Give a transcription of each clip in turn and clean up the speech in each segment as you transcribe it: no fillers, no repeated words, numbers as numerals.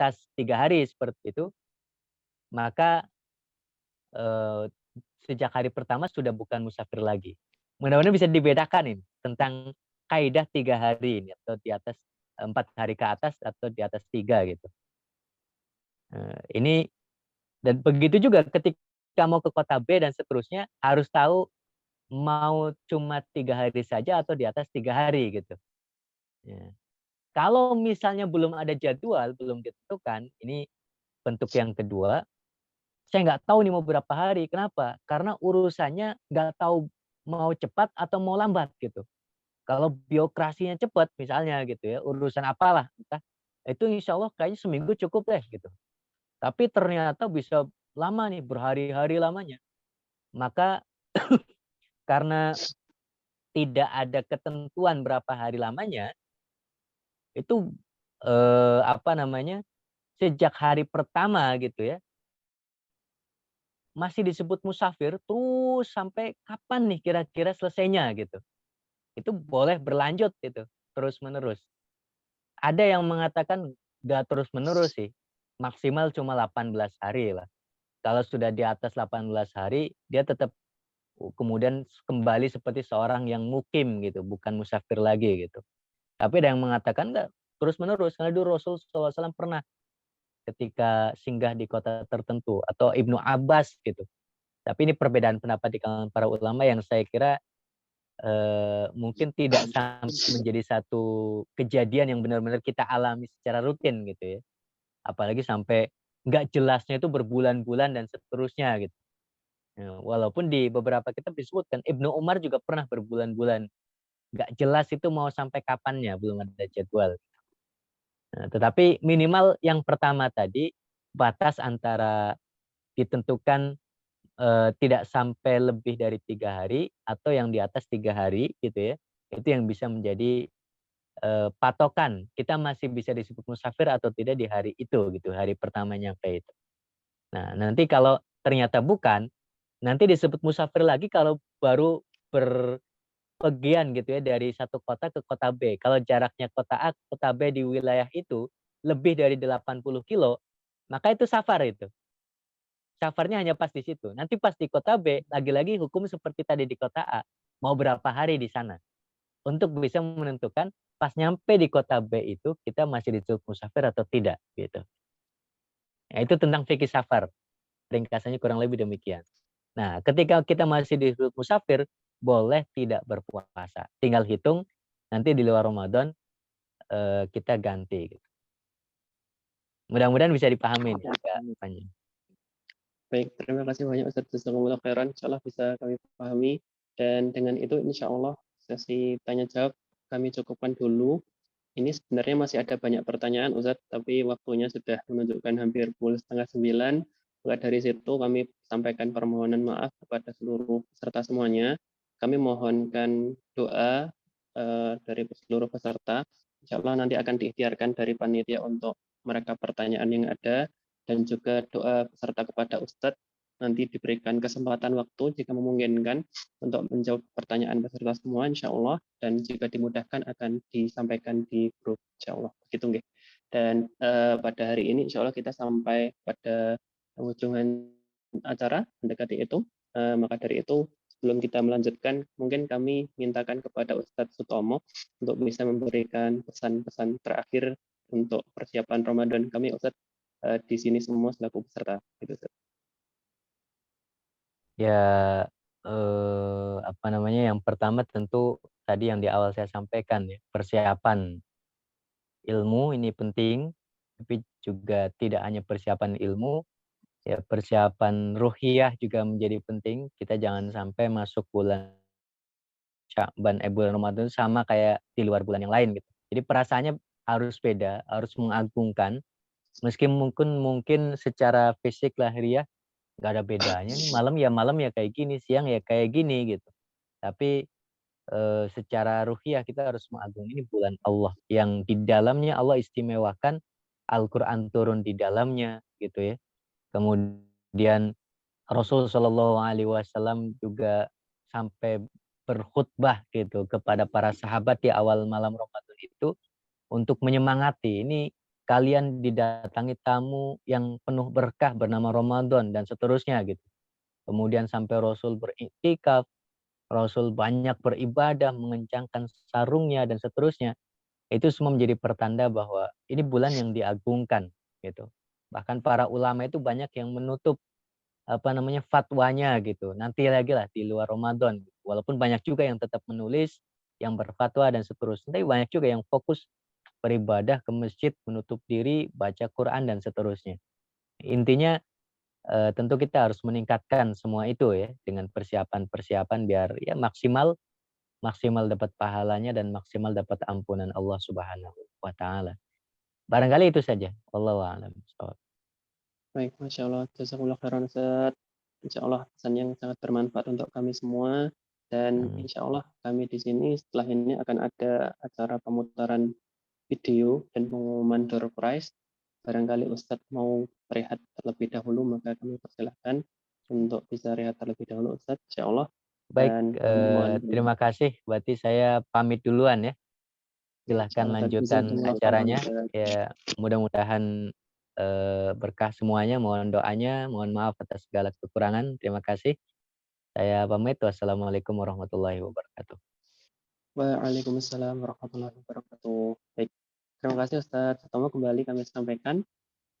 atas 3 hari seperti itu, maka eh, sejak hari pertama sudah bukan musafir lagi. Mudah-mudahan bisa dibedakan ini tentang kaidah 3 hari ini, atau di atas 4 hari ke atas atau di atas 3 gitu. Ini dan begitu juga ketika mau ke kota B dan seterusnya harus tahu mau cuma 3 hari saja atau di atas 3 hari gitu. Ya. Kalau misalnya belum ada jadwal, belum ditentukan, ini bentuk yang kedua, saya nggak tahu nih mau berapa hari. Kenapa? Karena urusannya nggak tahu mau cepat atau mau lambat gitu. Kalau birokrasinya cepat misalnya gitu ya, urusan apalah, entah, itu insya Allah kayaknya seminggu cukup deh gitu. Tapi ternyata bisa lama nih, berhari-hari lamanya. Maka karena tidak ada ketentuan berapa hari lamanya, itu apa namanya, sejak hari pertama gitu ya, masih disebut musafir terus sampai kapan nih kira-kira selesainya gitu. Itu boleh berlanjut gitu, terus-menerus. Ada yang mengatakan nggak terus-menerus sih, maksimal cuma 18 hari lah. Kalau sudah di atas 18 hari, dia tetap kemudian kembali seperti seorang yang mukim gitu, bukan musafir lagi gitu. Tapi ada yang mengatakan enggak, terus-menerus. Karena dulu Rasul SAW pernah ketika singgah di kota tertentu, atau Ibnu Abbas gitu. Tapi ini perbedaan pendapat di kalangan para ulama yang saya kira mungkin tidak sampai menjadi satu kejadian yang benar-benar kita alami secara rutin gitu ya. Apalagi sampai nggak jelasnya itu berbulan-bulan dan seterusnya gitu. Ya, walaupun di beberapa kitab disebutkan Ibnu Umar juga pernah berbulan-bulan. Nggak jelas itu mau sampai kapannya, belum ada jadwal. Nah, tetapi minimal yang pertama tadi, batas antara ditentukan tidak sampai lebih dari 3 hari atau yang di atas 3 hari gitu ya, itu yang bisa menjadi patokan kita masih bisa disebut musafir atau tidak di hari itu gitu, hari pertama nyampe itu. Nah, nanti kalau ternyata bukan, nanti disebut musafir lagi kalau baru berpergian gitu ya dari satu kota ke kota B. Kalau jaraknya kota A ke kota B di wilayah itu lebih dari 80 kilo, maka itu safar itu. Safarnya hanya pas di situ. Nanti pas di kota B, lagi-lagi hukum seperti tadi di kota A. Mau berapa hari di sana. Untuk bisa menentukan pas nyampe di kota B itu kita masih disebut musafir atau tidak gitu. Nah, itu tentang fikih safar. Ringkasannya kurang lebih demikian. Nah, ketika kita masih disebut musafir, boleh tidak berpuasa. Tinggal hitung nanti di luar Ramadan kita ganti gitu. Mudah-mudahan bisa dipahami nih, Pak. Baik, terima kasih banyak Ustaz Jazakumullah khairan. Insyaallah bisa kami pahami, dan dengan itu insyaallah sesi tanya jawab kami cukupkan dulu. Ini sebenarnya masih ada banyak pertanyaan Ustaz, tapi waktunya sudah menunjukkan hampir pukul 8:30. Maka dari situ kami sampaikan permohonan maaf kepada seluruh peserta semuanya. Kami mohonkan doa dari seluruh peserta. Insyaallah nanti akan diikhtiarkan dari panitia untuk mereka pertanyaan yang ada, dan juga doa peserta kepada Ustadz nanti diberikan kesempatan waktu jika memungkinkan untuk menjawab pertanyaan peserta semua insya Allah, dan jika dimudahkan akan disampaikan di grup insya Allah begitu nggih. Dan pada hari ini insya Allah kita sampai pada ujungan acara mendekati itu. Maka dari itu sebelum kita melanjutkan mungkin kami mintakan kepada Ustadz Sutomo untuk bisa memberikan pesan-pesan terakhir untuk persiapan Ramadan kami Ustadz di sini semua selaku peserta. Gitu, Ustaz. Ya, apa namanya, yang pertama tentu tadi yang di awal saya sampaikan ya, persiapan ilmu ini penting, tapi juga tidak hanya persiapan ilmu, ya persiapan ruhiyah juga menjadi penting. Kita jangan sampai masuk bulan Sya'ban, bulan Ramadan sama kayak di luar bulan yang lain gitu. Jadi perasaannya harus beda, harus mengagungkan, meski mungkin secara fisik lahiriah nggak ada bedanya nih, malam ya kayak gini, siang ya kayak gini gitu. Tapi secara ruhiyah kita harus mengagumi ini bulan Allah yang di dalamnya Allah istimewakan, Al-Qur'an turun di dalamnya gitu ya. Kemudian Rasul Shallallahu alaihi wasallam juga sampai berkhutbah gitu kepada para sahabat di awal malam Ramadan itu untuk menyemangati. Ini kalian didatangi tamu yang penuh berkah bernama Ramadan dan seterusnya gitu. Kemudian sampai Rasul beriktikaf, Rasul banyak beribadah, mengencangkan sarungnya dan seterusnya. Itu semua menjadi pertanda bahwa ini bulan yang diagungkan gitu. Bahkan para ulama itu banyak yang menutup fatwanya gitu. Nanti lagi lah di luar Ramadan. Walaupun banyak juga yang tetap menulis, yang berfatwa dan seterusnya. Tapi banyak juga yang fokus beribadah ke masjid, menutup diri, baca Quran dan seterusnya. Intinya tentu kita harus meningkatkan semua itu ya dengan persiapan-persiapan biar ya maksimal maksimal dapat pahalanya dan maksimal dapat ampunan Allah Subhanahu wa taala. Barangkali itu saja. Wallahu a'lam bishawab. Baik, Masya Allah. Jazakumullah khairan, Ustaz. Insya Allah pesan yang sangat bermanfaat untuk kami semua. Dan Amin. insya Allah kami di sini setelah ini akan ada acara pemutaran video dan pengumuman door prize. Barangkali Ustadz mau rehat terlebih dahulu, maka kami persilahkan untuk bisa rehat terlebih dahulu, Ustadz, insya Allah. Baik, Dan kami mohon terima kasih. Berarti saya pamit duluan ya. Silahkan lanjutkan acaranya. Ya, mudah-mudahan berkah semuanya. Mohon doanya, mohon maaf atas segala kekurangan. Terima kasih. Saya pamit. Wassalamualaikum warahmatullahi wabarakatuh. Waalaikumsalam warahmatullahi wabarakatuh. Baik, terima kasih Ustadz. Pertama kembali kami sampaikan.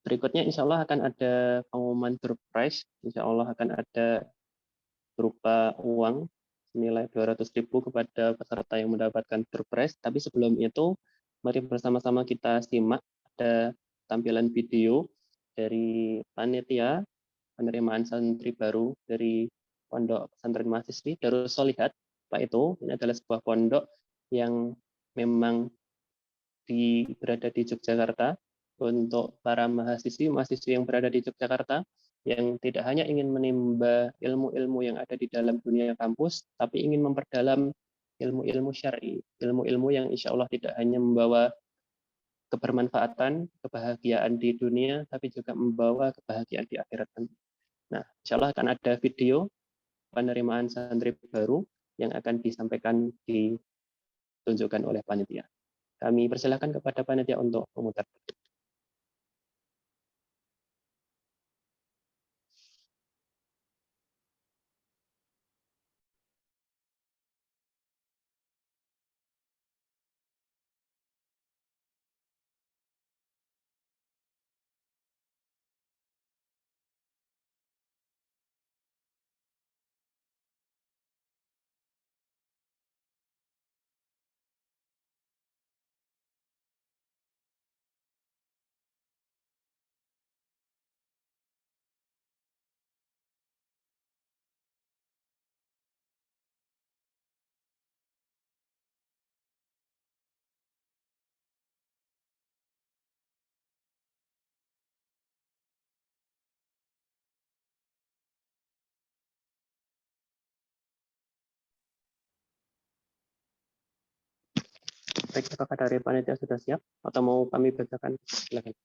Berikutnya insya Allah akan ada pengumuman door prize. Insya Allah akan ada berupa uang senilai 200.000 kepada peserta yang mendapatkan door prize. Tapi sebelum itu, mari bersama-sama kita simak ada tampilan video dari panitia penerimaan santri baru dari Pondok Pesantren Mahasiswi Darus Sholihat. Pak itu, ini adalah sebuah pondok yang memang berada di Yogyakarta. Untuk para mahasiswi yang berada di Yogyakarta yang tidak hanya ingin menimba ilmu-ilmu yang ada di dalam dunia kampus, tapi ingin memperdalam ilmu-ilmu syar'i, ilmu-ilmu yang insya Allah tidak hanya membawa kebermanfaatan, kebahagiaan di dunia, tapi juga membawa kebahagiaan di akhirat. Nah, insya Allah akan ada video penerimaan santri baru yang akan disampaikan, ditunjukkan oleh panitia. Kami persilahkan kepada panitia untuk memutar. Baik, apakah dari panitia sudah siap atau mau kami bacakan? Silakan.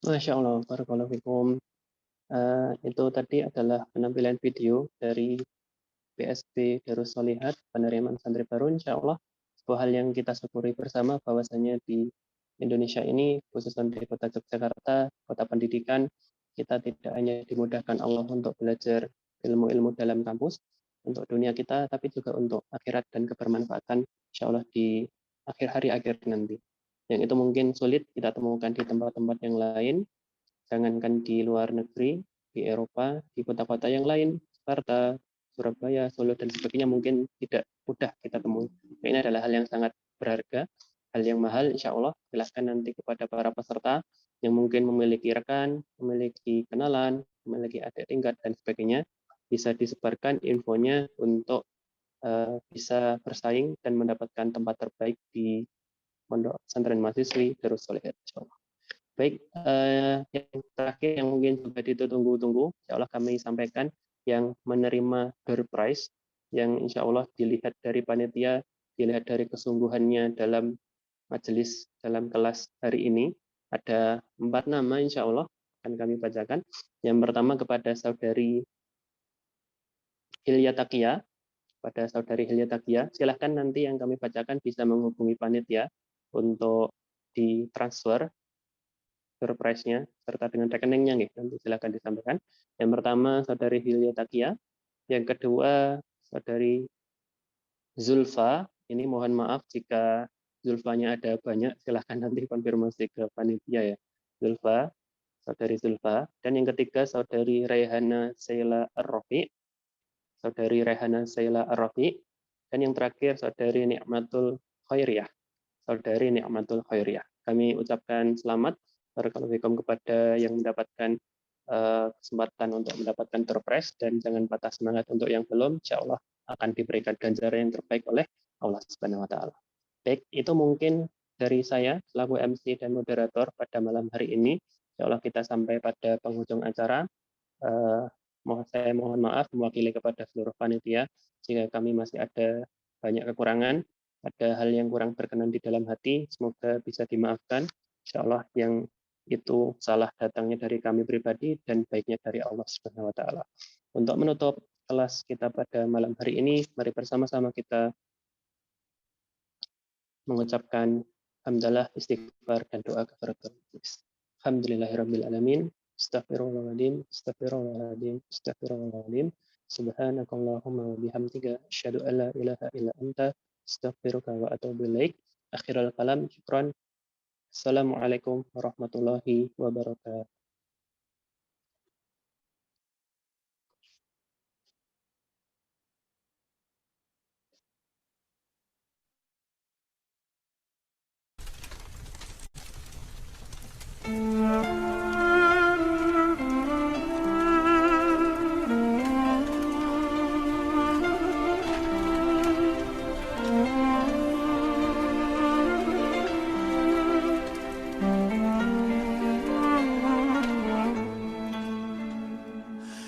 Masya Allah, barakallahu fikum. Itu tadi adalah penampilan video dari PSB Darus Sholihat, penerimaan santri baru, insya Allah sebuah hal yang kita syukuri bersama bahwasanya di Indonesia ini, khususnya di kota Yogyakarta, kota pendidikan, kita tidak hanya dimudahkan Allah untuk belajar ilmu-ilmu dalam kampus, untuk dunia kita, tapi juga untuk akhirat dan kebermanfaatan, insya Allah di akhir nanti. Yang itu mungkin sulit kita temukan di tempat-tempat yang lain, jangankan di luar negeri, di Eropa, di kota-kota yang lain, Jakarta, Surabaya, Solo, dan sebagainya mungkin tidak mudah kita temui. Nah, ini adalah hal yang sangat berharga, hal yang mahal, insya Allah. Jelaskan nanti kepada para peserta yang mungkin memiliki rekan, memiliki kenalan, memiliki adik tingkat, dan sebagainya, bisa disebarkan infonya untuk bisa bersaing dan mendapatkan tempat terbaik di Pondok Pesantren Mahasiswi Darus Sholihat, insya Allah. Baik, yang terakhir yang mungkin juga ditunggu-tunggu, insya Allah kami sampaikan yang menerima door prize, yang insya Allah dilihat dari panitia, dilihat dari kesungguhannya dalam majelis, dalam kelas hari ini, ada 4 nama insya Allah akan kami bacakan. Yang pertama kepada saudari Hilya Takia, silahkan nanti yang kami bacakan bisa menghubungi panitia untuk ditransfer surprise-nya serta dengan rekeningnya nih, nanti silakan disampaikan. Yang pertama saudari Hilya Takia, yang kedua saudari Zulfa. Ini mohon maaf jika Zulfanya ada banyak, silahkan nanti konfirmasi ke panitia ya. Zulfa, saudari Zulfa. Dan yang ketiga saudari Rehana Sheila Ar-Rafi, dan yang terakhir saudari Nikmatul Khairiyah, Kami ucapkan selamat barakallahu fikum kepada yang mendapatkan kesempatan untuk mendapatkan door prize, dan jangan patah semangat untuk yang belum, insya Allah akan diberikan ganjaran yang terbaik oleh Allah Subhanahu wa taala. Baik, itu mungkin dari saya selaku MC dan moderator pada malam hari ini. Insya Allah kita sampai pada penghujung acara. Saya mohon maaf mewakili kepada seluruh panitia jika kami masih ada banyak kekurangan, ada hal yang kurang berkenan di dalam hati, semoga bisa dimaafkan. Insya Allah yang itu salah datangnya dari kami pribadi dan baiknya dari Allah Subhanahu wa taala. Untuk menutup kelas kita pada malam hari ini, mari bersama-sama kita mengucapkan hamdalah, istighfar, dan doa kafaratul majlis. Alhamdulillahirabbil alamin. Astaghfirullahaladzim, astaghfirullahaladzim, astaghfirullahaladzim. Subhanakallahumma wa bihamdika asyhadu an la ilaha illa anta astaghfiruka wa atubu ilaik. Akhirul kalam, syukran. Assalamualaikum warahmatullahi wabarakatuh.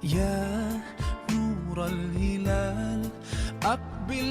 يا نور الهلال أقبل